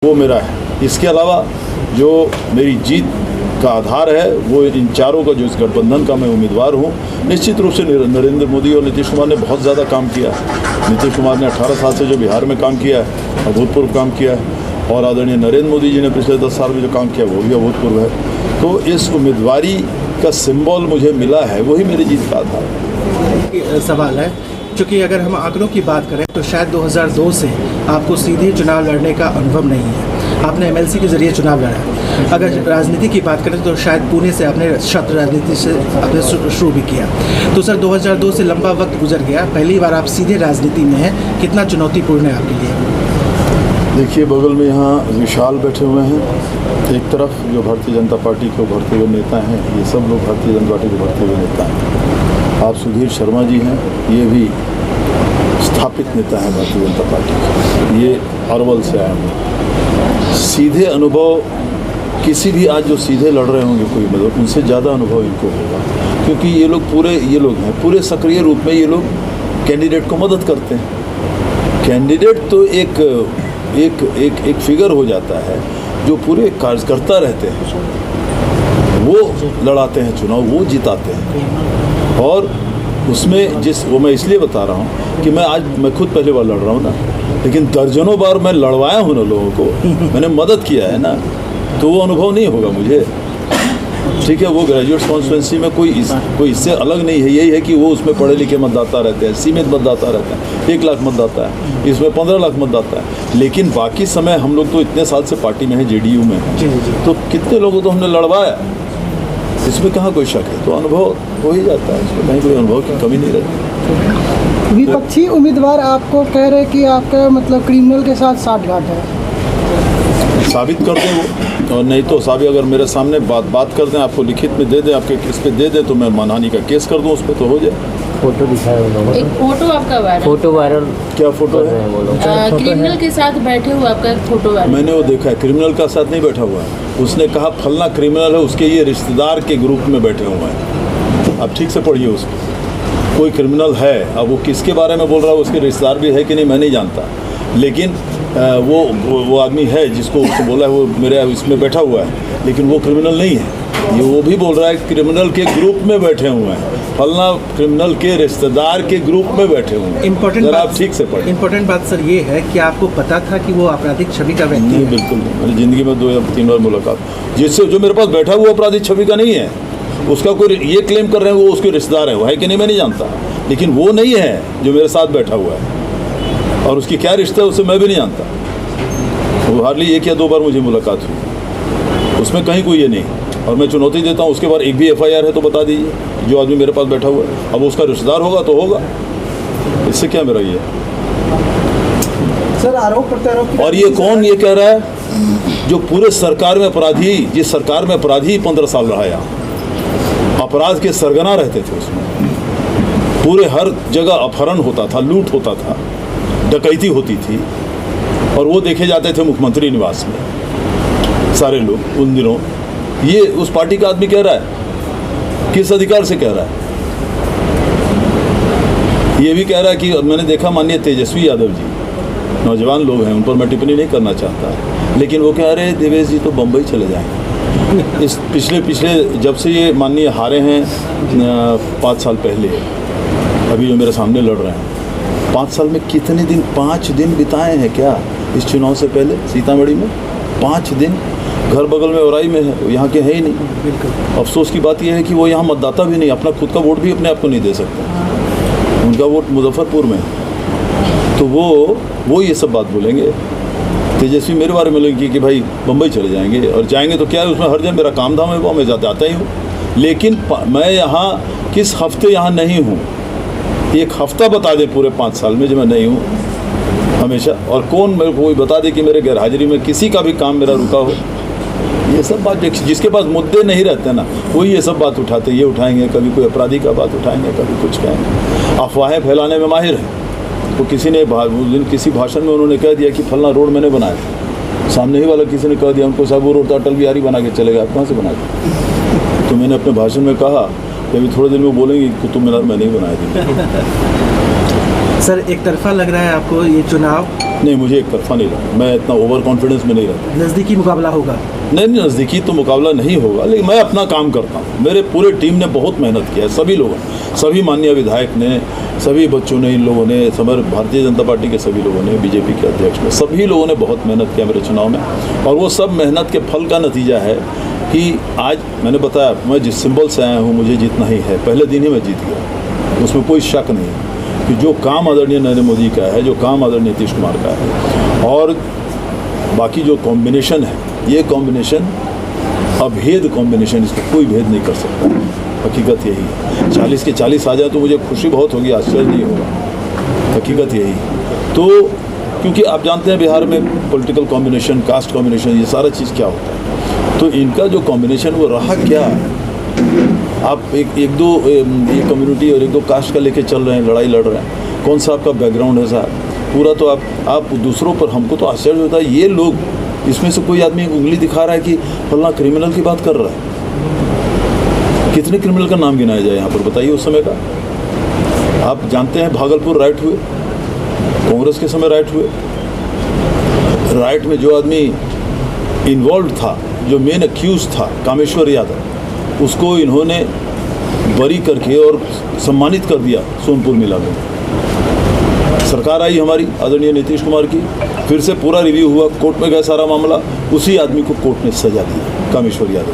वो मेरा है। इसके अलावा जो मेरी जीत का आधार है वो इन चारों का, जो इस गठबंधन का मैं उम्मीदवार हूँ। निश्चित रूप से नरेंद्र मोदी और नीतीश कुमार ने बहुत ज़्यादा काम किया। नीतीश कुमार ने 18 साल से जो बिहार में काम किया है, अभूतपूर्व काम किया है, और आदरणीय नरेंद्र मोदी जी ने पिछले 10 साल में जो काम किया वो भी अभूतपूर्व है। तो इस उम्मीदवारी का सिंबल मुझे मिला है, वही मेरी जीत का आधार है। सवाल है, क्योंकि अगर हम आंकड़ों की बात करें तो शायद 2002 से आपको सीधे चुनाव लड़ने का अनुभव नहीं है। आपने एमएलसी के जरिए चुनाव लड़ा। अगर राजनीति की बात करें तो शायद पुणे से आपने छात्र राजनीति से आपने शुरू भी किया। तो सर 2002 से लंबा वक्त गुजर गया, पहली बार आप सीधे राजनीति में हैं, कितना चुनौतीपूर्ण है आपके लिए? देखिए, बगल में यहाँ विशाल बैठे हुए हैं। एक तरफ जो भारतीय जनता पार्टी के उभरते हुए नेता हैं, ये सब लोग भारतीय जनता पार्टी के उभरते हुए नेता हैं। आप सुधीर शर्मा जी हैं, ये भी स्थापित नेता हैं भारतीय जनता पार्टी के, ये अरवल से आए हैं। सीधे अनुभव किसी भी आज जो सीधे लड़ रहे होंगे कोई मतलब, उनसे ज़्यादा अनुभव इनको होगा, क्योंकि ये लोग पूरे सक्रिय रूप में ये लोग कैंडिडेट को मदद करते हैं। कैंडिडेट तो एक फिगर हो जाता है, जो पूरे कार्यकर्ता रहते हैं वो लड़ाते हैं चुनाव, वो जिताते हैं। और उसमें वो मैं इसलिए बता रहा हूँ कि मैं खुद पहली बार लड़ रहा हूँ ना, लेकिन दर्जनों बार मैं लड़वाया हूँ ना लोगों को, मैंने मदद किया है ना, तो वो अनुभव नहीं होगा मुझे। ठीक है, वो ग्रेजुएट कॉन्स्टिट्यूंसी में कोई इससे अलग नहीं है। यही है कि वो उसमें पढ़े लिखे मतदाता रहते हैं, सीमित मतदाता रहते हैं, 1 लाख मतदाता है, इसमें 15 लाख मतदाता है। लेकिन बाकी समय हम लोग तो इतने साल से पार्टी में हैं, जेडीयू में हैं, तो कितने लोगों तो हमने लड़वाया, इसमें कहाँ कोई शक है। तो अनुभव हो ही जाता है, इसमें कहीं कोई अनुभव की कमी नहीं रहती। विपक्षी उम्मीदवार आपको कह रहे कि आपका मतलब क्रिमिनल के साथ साठगांठ है, साबित कर दें वो, और नहीं तो साबित अगर मेरे सामने बात कर दें, आपको लिखित में दे दें, आपके किस पे दे दें, तो मैं मानहानि का केस कर दूं, उस पर तो हो जाए। फोटो दिखाया उन्होंने, एक फोटो आपका वायरल, फोटो वायरल क्या फोटो है? क्रिमिनल के साथ बैठे हुए आपका एक फोटो वायरल। मैंने वो देखा है, क्रिमिनल का साथ नहीं बैठा हुआ है। उसने कहा फलना क्रिमिनल है, उसके ये रिश्तेदार के ग्रुप में बैठे हुए हैं। आप ठीक से पढ़िए उसको, कोई क्रिमिनल है। अब वो किसके बारे में बोल रहा है, उसके रिश्तेदार भी है कि नहीं मैं नहीं जानता, लेकिन वो आदमी है जिसको उसको बोला है, वो मेरे इसमें बैठा हुआ है, लेकिन वो क्रिमिनल नहीं है। ये वो भी बोल रहा है क्रिमिनल के ग्रुप में बैठे हुए हैं, फलना क्रिमिनल के रिश्तेदार के ग्रुप में बैठे हुए हैं। इम्पोर्टेंट बात, आप ठीक से पढ़ें। इम्पोर्टेंट बात सर ये है कि आपको पता था कि वो आपराधिक छवि का व्यक्ति है? बिल्कुल नहीं, मेरी ज़िंदगी में 2 या 3 बार मुलाकात, जिससे जो मेरे पास बैठा हुआ अपराधिक छवि का नहीं है, उसका कोई ये क्लेम कर रहे हैं वो उसके रिश्तेदार है, वो है कि नहीं मैं नहीं जानता, लेकिन वो नहीं है जो मेरे साथ बैठा हुआ है, और उसकी क्या रिश्ता है उससे मैं भी नहीं जानता। वो हार्डली 1 या 2 बार मुझे मुलाकात हुई, उसमें कहीं कोई ये नहीं। और मैं चुनौती देता हूँ, उसके बाद एक भी FIR है तो बता दीजिए, जो आदमी मेरे पास बैठा हुआ है। अब उसका रिश्तेदार होगा तो होगा, इससे क्या मेरा ये सर आरोप प्रत्यारोप। और ये कौन ये कह रहा है जो पूरे सरकार में अपराधी, जिस सरकार में अपराधी 15 साल रहा है, अपराध के सरगना रहते थे उसमें, पूरे हर जगह अपहरण होता था, लूट होता था, डकैती होती थी, और वो देखे जाते थे मुख्यमंत्री निवास में सारे लोग उन दिनों। ये उस पार्टी का आदमी कह रहा है, किस अधिकार से कह रहा है? ये भी कह रहा है कि मैंने देखा माननीय तेजस्वी यादव जी, नौजवान लोग हैं, उन पर मैं टिप्पणी नहीं करना चाहता, लेकिन वो कह रहे हैं देवेश जी तो बम्बई चले जाएंगे। इस पिछले जब से ये माननीय हारे हैं 5 साल पहले, अभी जो मेरे सामने लड़ रहे हैं, 5 साल में कितने दिन, 5 दिन बिताए हैं क्या इस चुनाव से पहले सीतामढ़ी में? 5 दिन। घर बगल में औराई में है, यहाँ के है ही नहीं। अफसोस की बात यह है कि वो यहाँ मतदाता भी नहीं, अपना खुद का वोट भी अपने आप को नहीं दे सकते, उनका वोट मुजफ्फरपुर में है। तो वो ये सब बात बोलेंगे। तेजस्वी मेरे बारे में बोलेंगे कि भाई बम्बई चले जाएंगे, और जाएंगे तो क्या है, उसमें हर जगह मेरा काम धाम है, वो मैं जाता ही हूँ। लेकिन मैं यहाँ किस हफ्ते यहाँ नहीं हूँ, एक हफ्ता बता दे पूरे 5 साल में जो मैं नहीं हूँ हमेशा, और कौन मेरे को कोई बता दे कि मेरे गैरहाजिरी में किसी का भी काम मेरा रुका हो। ये सब बात, जिसके पास मुद्दे नहीं रहते ना, वही ये सब बात उठाते, ये उठाएंगे, कभी कोई अपराधी का बात उठाएंगे, कभी कुछ कहेंगे। अफवाहें फैलाने में माहिर है। तो किसी ने किसी भाषण में उन्होंने कह दिया कि फलना रोड मैंने बनाया, सामने ही वाला किसी ने कह दिया उनको, साहब वो रोड तो अटल बिहारी बना के चले गए, आप कहाँ से बनाए? तो मैंने अपने भाषण में कहा कि अभी थोड़े दिन में बोलेंगे कुतुब मीनार मैं नहीं बनाया थी। सर एक तरफा लग रहा है आपको ये चुनाव, नहीं, मुझे एक तरफा नहीं लगा, मैं इतना ओवर कॉन्फिडेंस में नहीं रहता। नज़दीकी मुकाबला होगा? नहीं, नज़दीकी तो मुकाबला नहीं होगा, लेकिन मैं अपना काम करता हूँ। मेरे पूरे टीम ने बहुत मेहनत किया है, सभी लोगों, सभी माननीय विधायक ने, सभी बच्चों ने, इन लोगों ने, समर भारतीय जनता पार्टी के सभी लोगों ने, बीजेपी के अध्यक्ष ने, सभी लोगों ने बहुत मेहनत किया मेरे चुनाव में। और वो सब मेहनत के फल का नतीजा है कि आज मैंने बताया, मैं जिस सिंबल से आया हूँ मुझे जीतना ही है। पहले दिन ही मैं जीत गया, उसमें कोई शक नहीं है कि जो काम आदरणीय नरेंद्र मोदी का है, जो काम आदरणीय नीतीश कुमार का है, और बाकी जो कॉम्बिनेशन है, ये कॉम्बिनेशन अभेद कॉम्बिनेशन, इसको कोई भेद नहीं कर सकता। हकीकत यही है। 40 के 40 आ जाए तो मुझे खुशी बहुत होगी, आश्चर्य नहीं होगा। हकीकत यही है। तो क्योंकि आप जानते हैं बिहार में पॉलिटिकल कॉम्बिनेशन, कास्ट कॉम्बिनेशन, ये सारा चीज़ क्या होता है, तो इनका जो कॉम्बिनेशन वो रहा क्या है। आप एक दो ये कम्युनिटी और एक दो कास्ट का लेके चल रहे हैं, लड़ाई लड़ रहे हैं, कौन सा आपका बैकग्राउंड है साहब, पूरा तो आप दूसरों पर, हमको तो आश्चर्य होता है, ये लोग, इसमें से कोई आदमी उंगली दिखा रहा है कि फलना क्रिमिनल की बात कर रहा है। कितने क्रिमिनल का नाम गिनाया जाए यहाँ पर, बताइए उस समय का। आप जानते हैं भागलपुर राइट हुए, कांग्रेस के समय राइट हुए, राइट में जो आदमी इन्वॉल्व था, जो मेन अक्यूज था, कामेश्वर यादव, उसको इन्होंने बरी करके और सम्मानित कर दिया सोनपुर मेला में। सरकार आई हमारी आदरणीय नीतीश कुमार की, फिर से पूरा रिव्यू हुआ, कोर्ट में गया सारा मामला, उसी आदमी को कोर्ट ने सजा दी, कामेश्वर यादव।